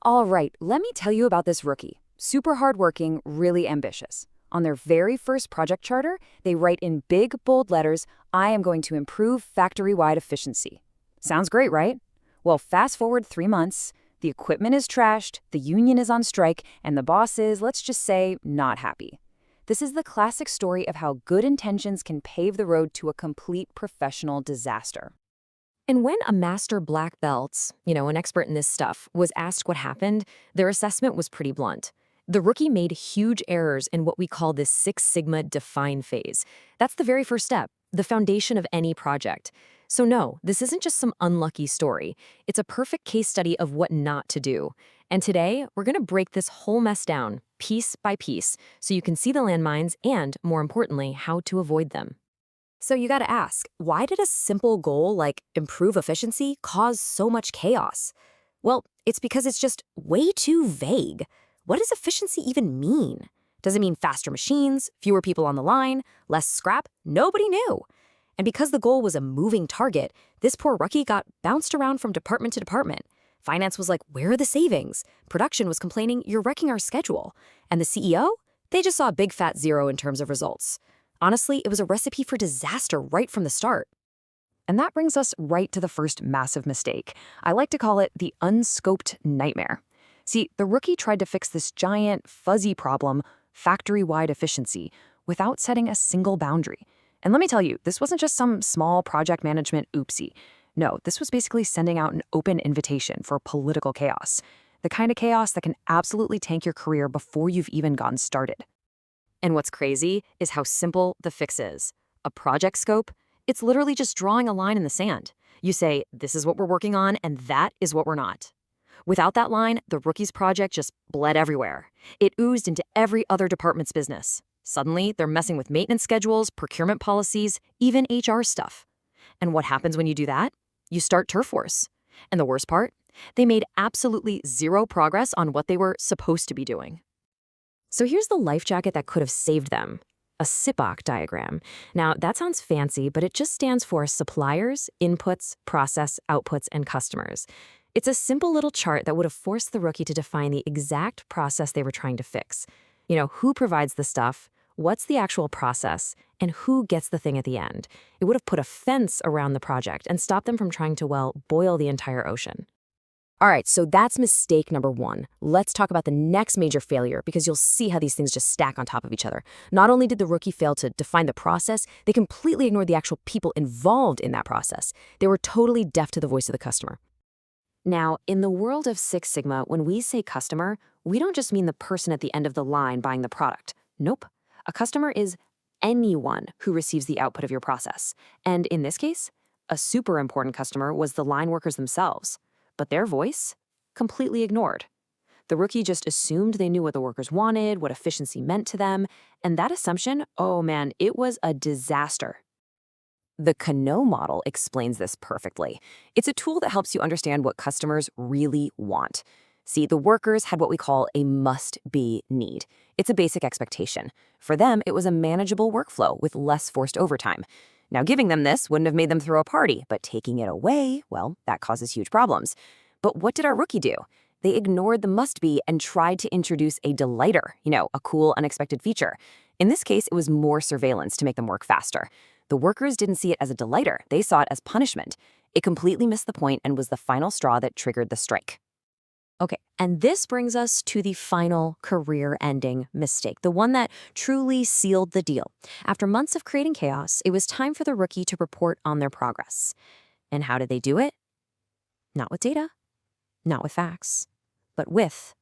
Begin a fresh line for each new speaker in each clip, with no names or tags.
All right, let me tell you about this rookie. Super hardworking, really ambitious. On their very first project charter, they write in big, bold letters, "I am going to improve factory-wide efficiency." Sounds great, right? Well, fast forward 3 months, the equipment is trashed, the union is on strike, and the boss is, let's just say, not happy. This is the classic story of how good intentions can pave the road to a complete professional disaster.
And when a master black belt, an expert in this stuff, was asked what happened, their assessment was pretty blunt. The rookie made huge errors in what we call the Six Sigma define phase. That's the very first step, the foundation of any project. So no, this isn't just some unlucky story. It's a perfect case study of what not to do. And today, we're going to break this whole mess down, piece by piece, so you can see the landmines and, more importantly, how to avoid them.
So you gotta ask, why did a simple goal like improve efficiency cause so much chaos? Well, it's because it's just way too vague. What does efficiency even mean? Does it mean faster machines, fewer people on the line, less scrap? Nobody knew. And because the goal was a moving target, this poor rookie got bounced around from department to department. Finance was like, where are the savings? Production was complaining, you're wrecking our schedule. And the CEO? They just saw a big fat zero in terms of results. Honestly, it was a recipe for disaster right from the start.
And that brings us right to the first massive mistake. I like to call it the unscoped nightmare. See, the rookie tried to fix this giant, fuzzy problem, factory-wide efficiency, without setting a single boundary. And let me tell you, this wasn't just some small project management oopsie. No, this was basically sending out an open invitation for political chaos. The kind of chaos that can absolutely tank your career before you've even gotten started.
And what's crazy is how simple the fix is. A project scope, it's literally just drawing a line in the sand. You say, this is what we're working on, and that is what we're not. Without that line, the rookie's project just bled everywhere. It oozed into every other department's business. Suddenly, they're messing with maintenance schedules, procurement policies, even HR stuff. And what happens when you do that? You start turf wars. And the worst part? They made absolutely zero progress on what they were supposed to be doing.
So here's the life jacket that could have saved them. A SIPOC diagram. Now, that sounds fancy, but it just stands for suppliers, inputs, process, outputs, and customers. It's a simple little chart that would have forced the rookie to define the exact process they were trying to fix. Who provides the stuff, what's the actual process, and who gets the thing at the end. It would have put a fence around the project and stopped them from trying to, well, boil the entire ocean.
All right, so that's mistake number one. Let's talk about the next major failure because you'll see how these things just stack on top of each other. Not only did the rookie fail to define the process, they completely ignored the actual people involved in that process. They were totally deaf to the voice of the customer. Now, in the world of Six Sigma, when we say customer, we don't just mean the person at the end of the line buying the product. Nope. A customer is anyone who receives the output of your process. And in this case, a super important customer was the line workers themselves. But their voice? Completely ignored. The rookie just assumed they knew what the workers wanted, what efficiency meant to them, and that assumption, oh man, it was a disaster. The Kano model explains this perfectly. It's a tool that helps you understand what customers really want. See, the workers had what we call a must-be need. It's a basic expectation. For them, it was a manageable workflow with less forced overtime. Now, giving them this wouldn't have made them throw a party, but taking it away, well, that causes huge problems. But what did our rookie do? They ignored the must-be and tried to introduce a delighter, a cool, unexpected feature. In this case, it was more surveillance to make them work faster. The workers didn't see it as a delighter. They saw it as punishment. It completely missed the point and was the final straw that triggered the strike. Okay, and this brings us to the final career-ending mistake, the one that truly sealed the deal. After months of creating chaos, it was time for the rookie to report on their progress. And how did they do it? Not with data, not with facts, but with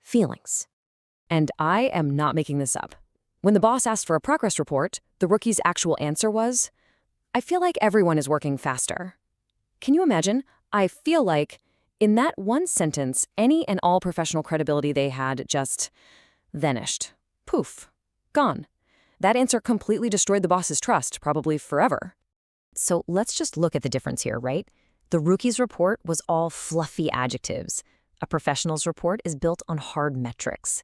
feelings.
And I am not making this up. When the boss asked for a progress report, the rookie's actual answer was, "I feel like everyone is working faster." Can you imagine? I feel like... In that one sentence, any and all professional credibility they had just vanished. Poof. Gone. That answer completely destroyed the boss's trust, probably forever.
So let's just look at the difference here, right? The rookie's report was all fluffy adjectives. A professional's report is built on hard metrics.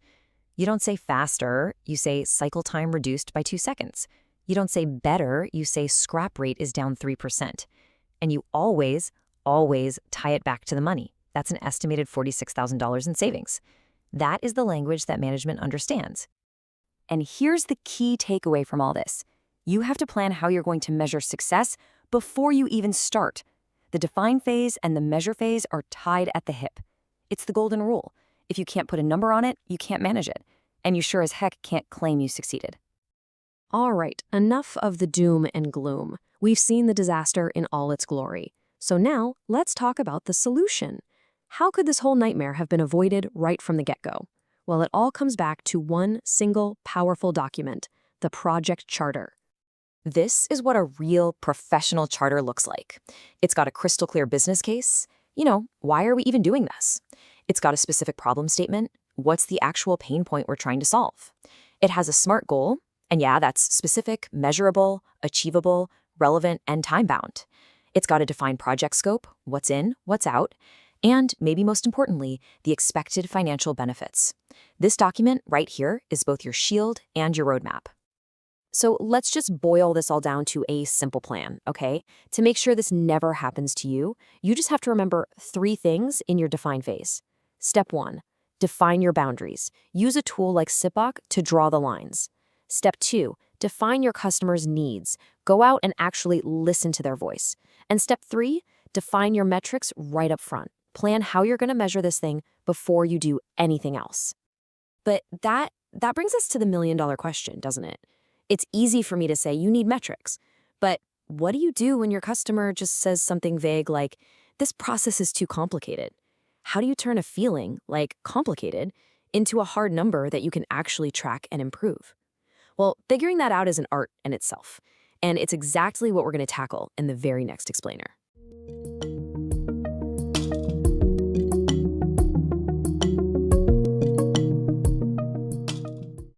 You don't say faster, you say cycle time reduced by 2 seconds. You don't say better, you say scrap rate is down 3%. And you always tie it back to the money.
That's an estimated $46,000 in savings. That is the language that management understands. And here's the key takeaway from all this. You have to plan how you're going to measure success before you even start. The define phase and the measure phase are tied at the hip. It's the golden rule. If you can't put a number on it, you can't manage it. And you sure as heck can't claim you succeeded.
All right, enough of the doom and gloom. We've seen the disaster in all its glory. So now, let's talk about the solution. How could this whole nightmare have been avoided right from the get-go? Well, it all comes back to one single, powerful document, the project charter.
This is what a real professional charter looks like. It's got a crystal clear business case. Why are we even doing this? It's got a specific problem statement. What's the actual pain point we're trying to solve? It has a SMART goal, and yeah, that's specific, measurable, achievable, relevant, and time-bound. It's got a defined project scope, what's in, what's out, and maybe most importantly, the expected financial benefits. This document right here is both your shield and your roadmap.
So let's just boil this all down to a simple plan, okay? To make sure this never happens to you, you just have to remember 3 things in your define phase. Step 1, define your boundaries. Use a tool like SIPOC to draw the lines. Step 2, define your customers' needs. Go out and actually listen to their voice. And step 3, define your metrics right up front. Plan how you're going to measure this thing before you do anything else. But that brings us to the million-dollar question, doesn't it? It's easy for me to say you need metrics, but what do you do when your customer just says something vague like, this process is too complicated? How do you turn a feeling, like complicated, into a hard number that you can actually track and improve? Well, figuring that out is an art in itself, and it's exactly what we're going to tackle in the very next explainer.